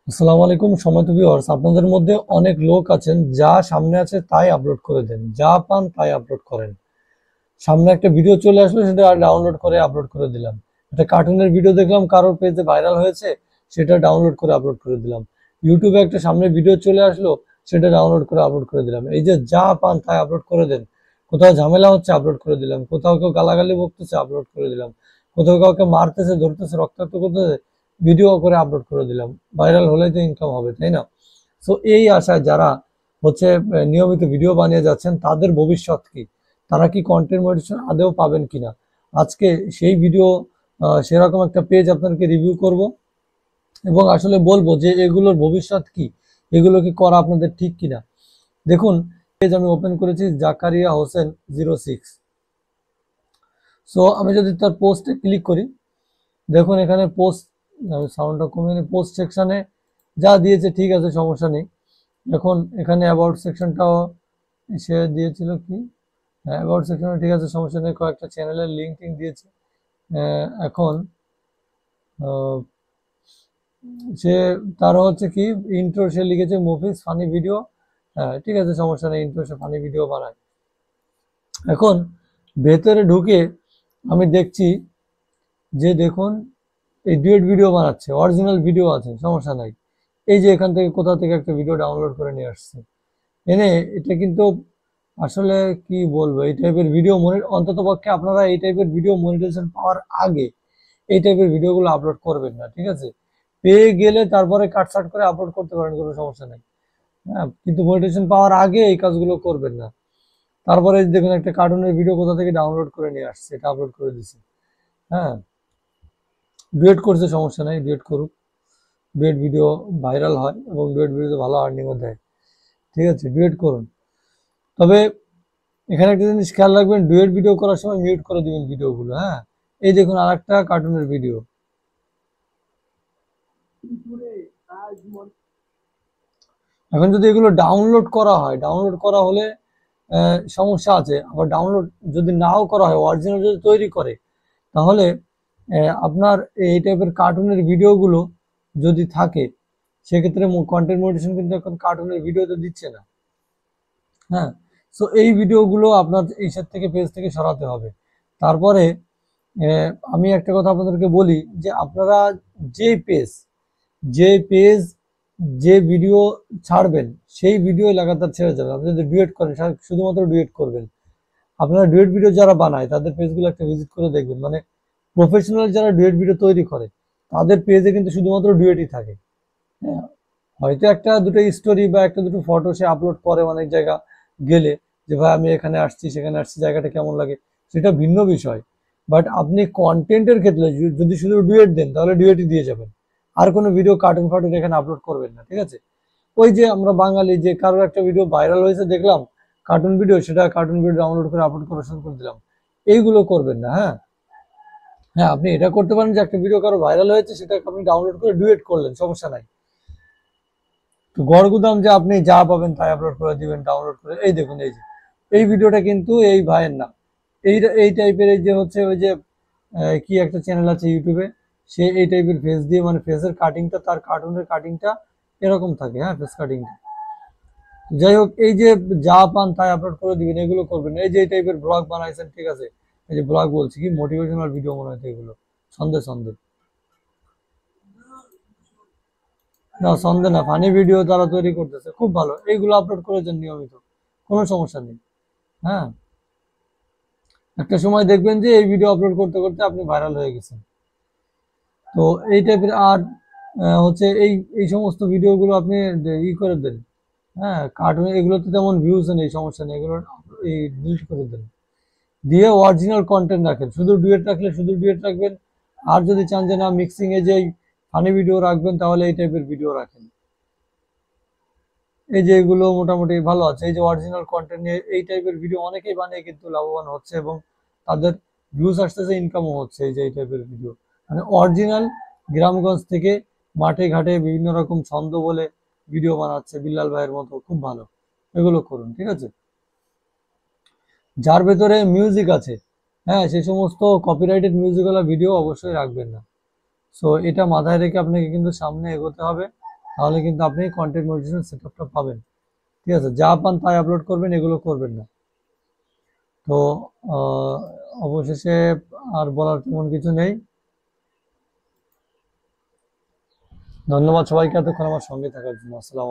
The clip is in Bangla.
আসসালামু আলাইকুম সম্মানিত ভিউয়ার্স, আপনাদের মধ্যে অনেক লোক আছেন যা সামনে আছে তাই আপলোড করে দেন, যা পান তাই আপলোড করেন। সামনে একটা ভিডিও চলে আসলো, সেটা ডাউনলোড করে আপলোড করে দিলাম। একটা কার্টুনের ভিডিও দেখলাম কারোর পেজে ভাইরাল হয়েছে, সেটা ডাউনলোড করে আপলোড করে দিলাম। ইউটিউবে একটা সামনে ভিডিও চলে আসলো, সেটা ডাউনলোড করে আপলোড করে দিলাম। এই যে যা পান তাই আপলোড করে দেন। কোথাও ঝামেলা হচ্ছে আপলোড করে দিলাম, কোথাও কেউ গালাগালি বকতেছে আপলোড করে দিলাম, কোথাও কাউকে মারতেছে ধরতেছে রক্তাক্ত করতেছে ভিডিও করে আপলোড করে দিলাম। ভাইরাল হলেই তো ইনকাম হবে, তাই না? তো এই আশায় যারা হচ্ছে নিয়মিত ভিডিও বানিয়ে যাচ্ছেন, তাদের ভবিষ্যৎ কি? তারা কি কন্টেন্ট মনিটাইজেশন আদৌ পাবেন কিনা? আজকে সেই ভিডিও সেরকম একটা পেজ আপনাদেরকে রিভিউ করব এবং আসলে বলবো যে এগুলোর ভবিষ্যৎ কি, এগুলো কি করা আপনাদের ঠিক কিনা। দেখুন, পেজ আমি ওপেন করেছি জাকারিয়া হোসেন 06। সো আমি যদি তার পোস্টে ক্লিক করি, দেখুন এখানে পোস্ট, আমি সাউন্ডটা কমিয়ে পোস্ট সেকশনে যা দিয়েছে ঠিক আছে, সমস্যা নেই। এখন এখানে অ্যাবাউট সেকশনটাও সে দিয়েছিল কি, অ্যাবাউট সেকশনে ঠিক আছে, সমস্যা নেই। কয়েকটা চ্যানেলের লিঙ্ক টিঙ্ক দিয়েছে। এখন সে তার হচ্ছে কি ইন্ট্রো সে লিখেছে মুভিজ ফানি ভিডিও। হ্যাঁ ঠিক আছে, সমস্যা নেই, ইন্ট্রো সে ফানি ভিডিও বানায়। এখন ভেতরে ঢুকে আমি দেখছি যে দেখুন এই ডুয়েট ভিডিও বানাচ্ছে, অরিজিনাল ভিডিও আছে, সমস্যা নাই। এই যে এখান থেকে কোথা থেকে একটা ভিডিও ডাউনলোড করে নিয়ে আসছে এনে, এটা কিন্তু আসলে কি বলবো, এই টাইপের ভিডিও অন্তত পক্ষে আপনারা এই টাইপের ভিডিও মনিটাইজেশন পাওয়ার আগে এই টাইপের ভিডিওগুলো আপলোড করবেন না, ঠিক আছে? পেয়ে গেলে তারপরে কাটছাট করে আপলোড করতে পারেন, কোনো সমস্যা নেই। হ্যাঁ, কিন্তু মনিটাইজেশন পাওয়ার আগে এই কাজগুলো করবেন না। তারপরে দেখুন একটা কার্টুনের ভিডিও কোথা থেকে ডাউনলোড করে নিয়ে আসছে, এটা আপলোড করে দিছে। হ্যাঁ, ডুয়েট করছে, সমস্যা নাই, ডুয়েট করুক। ডুয়েট ভিডিও ভাইরাল হয় এবং ডুয়েট ভিডিওতে ভালো আর্নিংও দেয়, ঠিক আছে? ডুয়েট করুন। তবে এখানে একটা জিনিস খেয়াল রাখবেন, ডুয়েট ভিডিও করার সময় মিউট করে দিবেন ভিডিওগুলো। হ্যাঁ, এই দেখুন আরেকটা কার্টুনের ভিডিও। এখন যদি এগুলো ডাউনলোড করা হয়, ডাউনলোড করা হলে সমস্যা আছে। আবার ডাউনলোড যদি নাও করা হয়, অরিজিনাল যদি তৈরি করে, তাহলে আপনার এই টাইপের কার্টুনের ভিডিওগুলো যদি থাকে, সেক্ষেত্রে কন্টেন্ট মনিটাইজেশন কিন্তু এখন কার্টুনের ভিডিওতে দিচ্ছে না। হ্যাঁ, সো এই ভিডিওগুলো আপনার এইসব থেকে পেজ থেকে সরাতে হবে। তারপরে আমি একটা কথা আপনাদেরকে বলি যে আপনারা যে পেজ যে পেজ যে ভিডিও ছাড়বেন, সেই ভিডিও লাগাতার ছেড়ে যাবেন। আপনি যদি ডুয়েট করেন, শুধুমাত্র ডুয়েট করবেন। আপনারা ডুয়েট ভিডিও যারা বানায় তাদের পেজগুলো একটা ভিজিট করে দেখবেন, মানে প্রফেশনাল যারা ডুয়েট ভিডিও তৈরি করে তাদের পেজে কিন্তু শুধুমাত্র ডুয়েটই থাকে। হ্যাঁ, হয়তো একটা দুটো স্টোরি বা একটা দুটো ফটো সে আপলোড করে অনেক জায়গা গেলে, যে ভাই আমি এখানে আসছি সেখানে আসছি, জায়গাটা কেমন লাগে, সেটা ভিন্ন বিষয়। বাট আপনি কন্টেন্টের ক্ষেত্রে যদি শুধু ডুয়েট দেন, তাহলে ডুয়েটই দিয়ে যাবেন, আর কোনো ভিডিও কার্টুন ফার্টুন এখানে আপলোড করবেন না, ঠিক আছে? ওই যে আমরা বাঙালি, যে কারোর একটা ভিডিও ভাইরাল হয়েছে দেখলাম কার্টুন ভিডিও, সেটা কার্টুন ভিডিও ডাউনলোড করে আপলোড করা শুরু করে দিলাম, এইগুলো করবেন না। হ্যাঁ, হ্যাঁ, আপনি এটা করতে পারেন যে একটা ভিডিও কারো ভাইরাল হয়েছে, সেটা আপনি ডাউনলোড করে ডুয়েট করলেন, সমস্যা নাই। তো গড়গুদাম যে আপনি যা পাবেন তাই আপলোড করে দিবেন ডাউনলোড করে। এই দেখুন, এই যে এই ভিডিওটা কিন্তু এই ভাইয়ের না। এই এই টাইপের, এই যে হচ্ছে ওই যে কি একটা চ্যানেল আছে ইউটিউবে, সে এই টাইপের ফেস দিয়ে, মানে ফেসের কাটিংটা, তার কার্টুনের কাটিংটা এরকম থাকে। হ্যাঁ, ফেস কাটিংটা যাই হোক, এই যে যা পান তাই আপলোড করে দিবেন, এগুলো করবেন না। এই যে এই টাইপের ব্লগ বানাইছেন, ঠিক আছে, এই যে ব্লগ বলছি কি, মোটিভেশনাল ভিডিও মনে হচ্ছে এগুলো, সন্দেহ সন্দেহ না, সন্দেহ না, ফানি ভিডিও তারা তৈরি করতেছে, খুব ভালো, এইগুলো আপলোড করেছেন নিয়মিত, কোনো সমস্যা নেই। হ্যাঁ, একটা সময় দেখবেন যে এই ভিডিও আপলোড করতে করতে আপনি ভাইরাল হয়ে গেছেন। তো এই টাইপের আর হচ্ছে এই এই সমস্ত ভিডিওগুলো আপনি ই করে দেন। হ্যাঁ, কার্টুন এগুলোতে তেমন ভিউজ নেই, সমস্যা নেই, এগুলো এই ডিলিট করে দেন, দিয়ে অরিজিনাল কন্টেন্ট রাখেন। শুধু ডুয়েট রাখলে শুধু ডুয়েট রাখবেন, আর যদি চান যে না মিক্সিং এ যে ফানি ভিডিও রাখবেন, তাহলে এই টাইপের ভিডিও রাখেন। এই যে এগুলো মোটামুটি ভালো আছে। এই যে অরিজিনাল কন্টেন্ট নিয়ে এই টাইপের ভিডিও অনেকেই বানিয়ে কিন্তু লাভবান হচ্ছে এবং তাদের ভিউজ আসতেছে, ইনকামও হচ্ছে। এই যে এই টাইপের ভিডিও, মানে অরিজিনাল গ্রামগঞ্জ থেকে মাঠে ঘাটে বিভিন্ন রকম ছন্দ বলে ভিডিও বানাচ্ছে বিল্লাল ভাইয়ের মতো, খুব ভালো, এগুলো করুন, ঠিক আছে? যার ভেতরে মিউজিক আছে, হ্যাঁ, সেই সমস্ত কপিরাইটেড মিউজিকওয়ালা ভিডিও অবশ্যই রাখবেন না। সো এটা মাথায় রেখে আপনাকে কিন্তু সামনে এগোতে হবে, তাহলে কিন্তু আপনি কন্টেন্ট মনিটাইজেশন সেটআপটা পাবেন। ঠিক আছে, যা পান তাই আপলোড করবেন, এগুলো করবেন না। তো অবশেষে আর বলার তেমন কিছু নেই। ধন্যবাদ সবাইকে এতক্ষণ আমার সঙ্গে থাকার জন্য। আসসালাম।